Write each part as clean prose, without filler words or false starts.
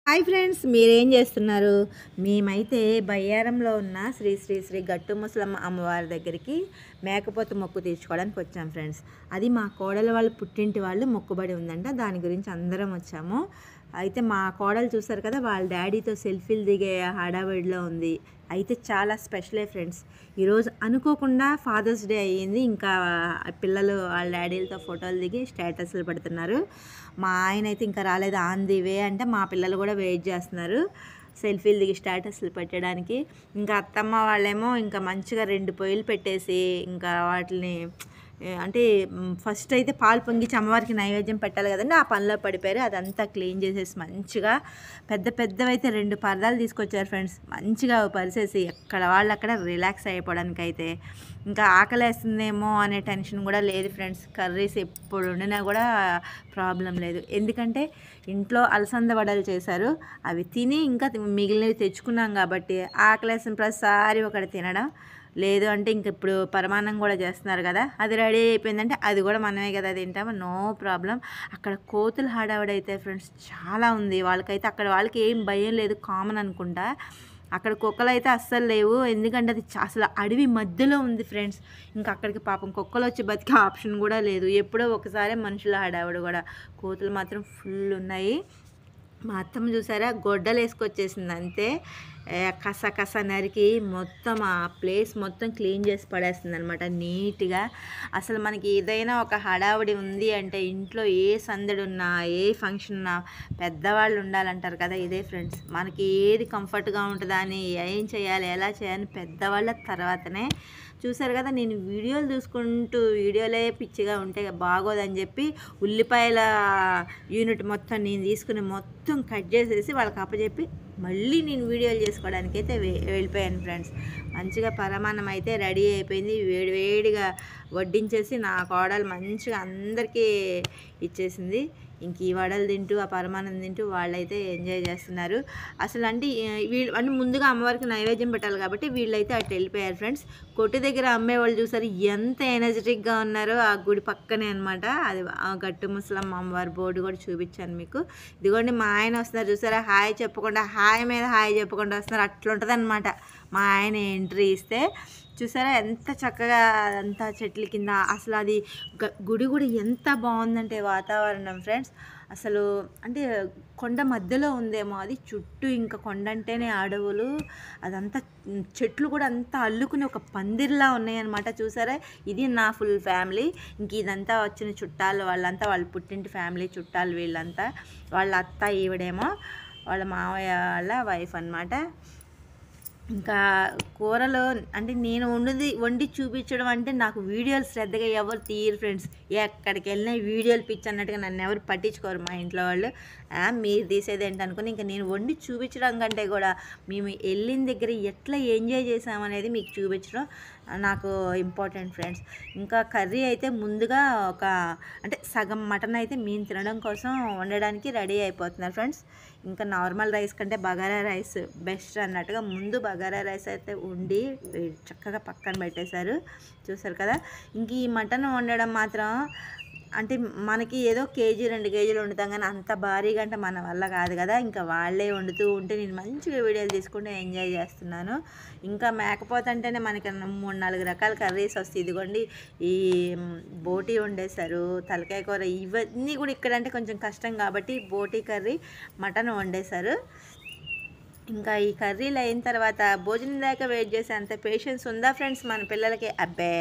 Hi friends, మీరేం చేస్తున్నారు? మేమైతే బయ్యారంలో ఉన్న శ్రీ శ్రీ శ్రీ గట్టు ముసలమ్మ అమ్మవారి దగ్గరికి మేకపోతు మొక్కు తీర్చుకోవడానికి వచ్చాం ఫ్రెండ్స్. అది మా కోడలు వాళ్ళు పుట్టింటి వాళ్ళు మొక్కుబడి ఉందంట, దాని గురించి అందరం వచ్చాము. అయితే మా కోడలు చూసారు కదా, వాళ్ళ డాడీతో సెల్ఫీలు దిగే హడావిడిలో ఉంది. అయితే చాలా స్పెషలే ఫ్రెండ్స్. ఈరోజు అనుకోకుండా ఫాదర్స్ డే అయ్యింది. ఇంకా పిల్లలు వాళ్ళ డాడీలతో ఫోటోలు దిగి స్టేటస్లు పెడుతున్నారు. మా ఆయన అయితే ఇంకా రాలేదు, ఆన్ ది వే అంటే మా పిల్లలు కూడా వెయిట్ చేస్తున్నారు సెల్ఫీలు దిగి స్టేటస్లు పెట్టడానికి. ఇంకా అత్తమ్మ వాళ్ళేమో ఇంకా మంచిగా 2 పొయ్యిలు పెట్టేసి ఇంకా వాటిని అంటే ఫస్ట్ అయితే పాలు పొంగిచ్చి అమ్మవారికి నైవేద్యం పెట్టాలి కదండి, ఆ పనిలో పడిపోయారు. అదంతా క్లీన్ చేసేసి మంచిగా పెద్దవైతే 2 పరదాలు తీసుకొచ్చారు ఫ్రెండ్స్. మంచిగా పరిసేసి ఎక్కడ వాళ్ళు అక్కడ రిలాక్స్ అయిపోవడానికి. అయితే ఇంకా ఆకలేస్తుందేమో అనే టెన్షన్ కూడా లేదు ఫ్రెండ్స్. కర్రీస్ ఎప్పుడు వండినా కూడా ప్రాబ్లం లేదు, ఎందుకంటే ఇంట్లో అలసంద వడలు చేశారు. అవి తిని ఇంకా మిగిలినవి తెచ్చుకున్నాం కాబట్టి ఆకలేసిన ప్రతిసారి ఒకటి తినడం లేదు. అంటే ఇంక ఇప్పుడు పరమాన్నం కూడా చేస్తున్నారు కదా, అది రెడీ అయిపోయిందంటే అది కూడా మనమే కదా తింటాము, నో ప్రాబ్లం. అక్కడ కోతులు హడావిడైతే ఫ్రెండ్స్ చాలా ఉంది. వాళ్ళకైతే అక్కడ వాళ్ళకి ఏం భయం లేదు, కామన్ అనుకుంటా. అక్కడ కుక్కలు అయితే అస్సలు లేవు, ఎందుకంటే అది అసలు అడవి మధ్యలో ఉంది ఫ్రెండ్స్. ఇంకా అక్కడికి పాపం కుక్కలు వచ్చి బతికే ఆప్షన్ కూడా లేదు. ఎప్పుడో ఒకసారి మనుషుల హడావిడి కూడా. కోతులు మాత్రం ఫుల్ ఉన్నాయి. మా అత్తమ్మ చూసారా, గొడ్డలు వేసుకొచ్చేసింది అంతే. కస నరికి మొత్తం ఆ ప్లేస్ మొత్తం క్లీన్ చేసి పడేస్తుంది అనమాట నీట్గా. అసలు మనకి ఏదైనా ఒక హడావుడి ఉంది అంటే ఇంట్లో ఏ సందడి ఉన్నా ఏ ఫంక్షన్ ఉన్నా పెద్దవాళ్ళు ఉండాలంటారు కదా, ఇదే ఫ్రెండ్స్. మనకి ఏది కంఫర్ట్గా ఉంటుందా అని, ఏం చేయాలి ఎలా చేయాలని పెద్దవాళ్ళ తర్వాతనే. చూసారు కదా, నేను వీడియోలు చూసుకుంటూ వీడియోలే పిచ్చిగా ఉంటే బాగోదని చెప్పి ఉల్లిపాయల యూనిట్ మొత్తం నేను తీసుకుని మొత్తం కట్ చేసేసి వాళ్ళకి అప్పచెప్పి మళ్ళీ నేను వీడియోలు చేసుకోవడానికి అయితే వెళ్ళిపోయాను ఫ్రెండ్స్. మంచిగా పరమాన్నం అయితే రెడీ అయిపోయింది, వేడిగా వడ్డించేసి నా కోడలు మంచిగా అందరికీ ఇచ్చేసింది. ఇంక ఈ వడలు తింటూ ఆ పరమాన్నం తింటూ వాళ్ళైతే ఎంజాయ్ చేస్తున్నారు. అసలు అంటే వీళ్ళు అంటే ముందుగా అమ్మవారికి నైవేద్యం పెట్టాలి కాబట్టి వీళ్ళైతే అటు వెళ్ళిపోయారు ఫ్రెండ్స్. కొట్టు దగ్గర అమ్మేవాళ్ళు చూసారు ఎంత ఎనర్జెటిక్గా ఉన్నారో. ఆ గుడి పక్కనే అనమాట అది, ఆ గట్టు ముసలమ్మ అమ్మవారి బోర్డు కూడా చూపించాను మీకు. ఇదిగోండి మా ఆయన వస్తున్నారు చూసారా, హాయ్ చెప్పకుండా హాయ్ మీద హాయ్ చెప్పకుండా వస్తున్నారు, అట్లుంటుంది అనమాట మా ఆయన ఎంట్రీ ఇస్తే. చూసారా ఎంత చక్కగా అంతా చెట్ల కింద. అసలు అది గుడి కూడా ఎంత బాగుందంటే వాతావరణం ఫ్రెండ్స్. అసలు అంటే కొండ మధ్యలో ఉందేమో అది, చుట్టూ ఇంకా కొండ అంటేనే అడవులు, అదంతా చెట్లు కూడా అంతా అల్లుకుని ఒక పందిర్లా ఉన్నాయన్నమాట. చూసారా, ఇది నా ఫుల్ ఫ్యామిలీ. ఇంక ఇదంతా వచ్చిన చుట్టాలు వాళ్ళంతా వాళ్ళ పుట్టింటి ఫ్యామిలీ చుట్టాలు వీళ్ళంతా. వాళ్ళ అత్త ఈవిడేమో వాళ్ళ మావయ్య వాళ్ళ వైఫ్ అన్నమాట. ఇంకా కూరలో అంటే నేను వండి చూపించడం అంటే నాకు వీడియోలు శ్రద్ధగా ఎవరు తీయరు ఫ్రెండ్స్. ఎక్కడికి వెళ్ళినా వీడియోలు పిచ్చి అన్నట్టుగా నన్ను ఎవరు పట్టించుకోరు మా ఇంట్లో వాళ్ళు. మీరు తీసేది ఏంటి అనుకుని ఇంకా నేను వండి చూపించడం కంటే కూడా మేము వెళ్ళిన దగ్గర ఎట్లా ఎంజాయ్ చేసామనేది మీకు చూపించడం నాకు ఇంపార్టెంట్ ఫ్రెండ్స్. ఇంకా కర్రీ అయితే ముందుగా అంటే సగం మటన్ అయితే మేము తినడం కోసం వండడానికి రెడీ అయిపోతున్నారు ఫ్రెండ్స్. ఇంకా నార్మల్ రైస్ కంటే బగారా రైస్ బెస్ట్ అన్నట్టుగా ముందు బగారా రైస్ అయితే వండి చక్కగా పక్కన పెట్టేశారు. చూసారు కదా, ఇంక ఈ మటన్ వండడం మాత్రం అంటే మనకి ఏదో కేజీ 2 కేజీలు వండుతాం కానీ అంత భారీగా అంటే మన వల్ల కాదు కదా. ఇంకా వాళ్ళే వండుతూ ఉంటే నేను మంచిగా వీడియోలు తీసుకుంటూ ఎంజాయ్ చేస్తున్నాను. ఇంకా మేకపోతే అంటేనే మనకి 3-4 రకాల కర్రీస్ వస్తాయి. ఇదిగోండి ఈ బోటీ వండేశారు, తలకాయ కూర, ఇవన్నీ కూడా ఇక్కడ అంటే కొంచెం కష్టం కాబట్టి బోటీ కర్రీ, మటన్ వండేశారు. ఇంకా ఈ కర్రీలు అయిన తర్వాత భోజనం దాకా వెయిట్ చేసే అంత పేషెన్స్ ఉందా ఫ్రెండ్స్ మన పిల్లలకి? అబ్బే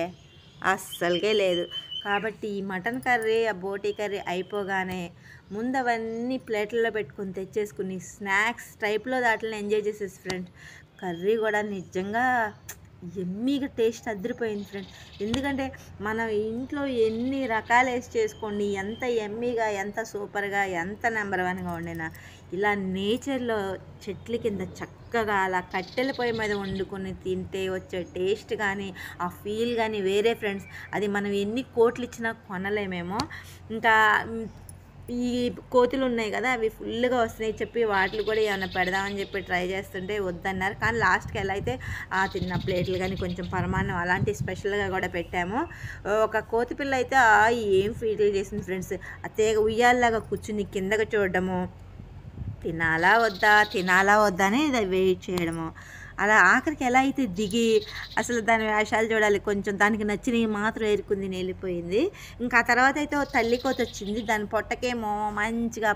అస్సలుకే లేదు. కాబట్టి ఈ మటన్ కర్రీ, ఆ బోటీ కర్రీ అయిపోగానే ముందు అవన్నీ ప్లేట్లలో పెట్టుకుని తెచ్చేసుకుని స్నాక్స్ టైప్లో దాంట్లో ఎంజాయ్ చేసేసి ఫ్రెండ్స్. కర్రీ కూడా నిజంగా ఎమ్మీగా టేస్ట్ అదిరిపోయింది ఫ్రెండ్స్. ఎందుకంటే మనం ఇంట్లో ఎన్ని రకాలు వేసి చేసుకోండి, ఎంత ఎమ్మీగా, ఎంత సూపర్గా, ఎంత నెంబర్ 1గా వండినా ఇలా నేచర్లో చెట్ల కింద చక్కగా అలా కట్టెల పొయ్యి మీద వండుకొని తింటే వచ్చే టేస్ట్ కానీ ఆ ఫీల్ కానీ వేరే ఫ్రెండ్స్. అది మనం ఎన్ని కోట్లు ఇచ్చినా కొనలేమేమో. ఇంకా ఈ కోతులు ఉన్నాయి కదా, అవి ఫుల్గా వస్తున్నాయి చెప్పి వాటిని కూడా ఏమైనా పెడదామని చెప్పి ట్రై చేస్తుంటే వద్దన్నారు. కానీ లాస్ట్కి ఎలా అయితే ఆ తిన్న ప్లేట్లు కానీ కొంచెం పరమాన్నం అలాంటి స్పెషల్గా కూడా పెట్టాము. ఒక కోతి పిల్ల అయితే ఏం ఫీల్ చేసింది ఫ్రెండ్స్, ఆ తీగ ఉయ్యాల్లాగా కూర్చుని కిందకు చూడడము, తినాలా వద్దా తినాలా వద్దా అని వెయిట్ చేయడము. అలా ఆఖరికి ఎలా అయితే దిగి అసలు దాని వేషాలు చూడాలి. కొంచెం దానికి నచ్చినవి మాత్రం ఏరుకుంది వెళ్ళిపోయింది. ఇంకా ఆ తర్వాత అయితే ఓ తల్లి కోత వచ్చింది. దాని పొట్టకేమో మంచిగా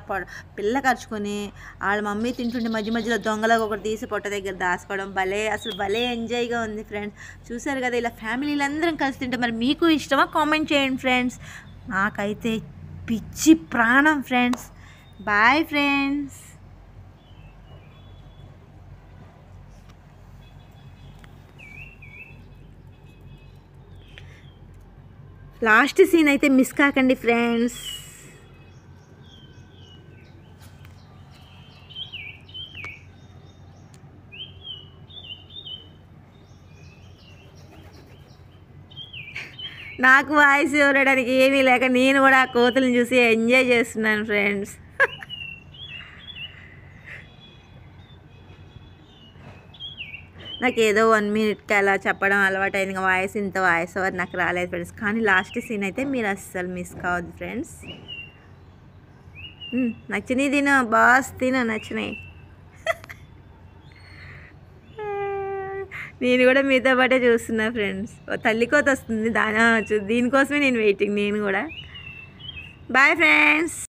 పిల్ల కరుచుకొని వాళ్ళ మమ్మీ తింటుండే మధ్య మధ్యలో దొంగలాగా ఒకటి తీసి పొట్ట దగ్గర దాచుకోవడం అసలు భలే ఎంజాయ్గా ఉంది ఫ్రెండ్స్. చూసారు కదా, ఇలా ఫ్యామిలీలు అందరం కలిసి తింటే మరి మీకు ఇష్టమా? కామెంట్ చేయండి ఫ్రెండ్స్. నాకైతే పిచ్చి ప్రాణం friends. Bye friends. Last scene అయితే మిస్ కాకండి ఫ్రెండ్స్. నాకు వాయిస్ ఇవ్వడానికి ఏమీ లేక నేను కూడా ఆ కోతులను చూసి ఎంజాయ్ చేస్తున్నాను ఫ్రెండ్స్. నాకు ఏదో 1 మినిట్కి అలా చెప్పడం అలవాటు అయింది. ఇంత వాయిస్ ఓవర్ నాకు రాలేదు ఫ్రెండ్స్. కానీ లాస్ట్ సీన్ అయితే మీరు అస్సలు మిస్ కావద్దు ఫ్రెండ్స్. నచ్చినవి తిను బాస్, తిను నచ్చినాయి. నేను కూడా మీతో పాటే చూస్తున్నా ఫ్రెండ్స్. తల్లి కోత వస్తుంది, దీనికోసమే నేను వెయిటింగ్. నేను కూడా బాయ్ ఫ్రెండ్స్.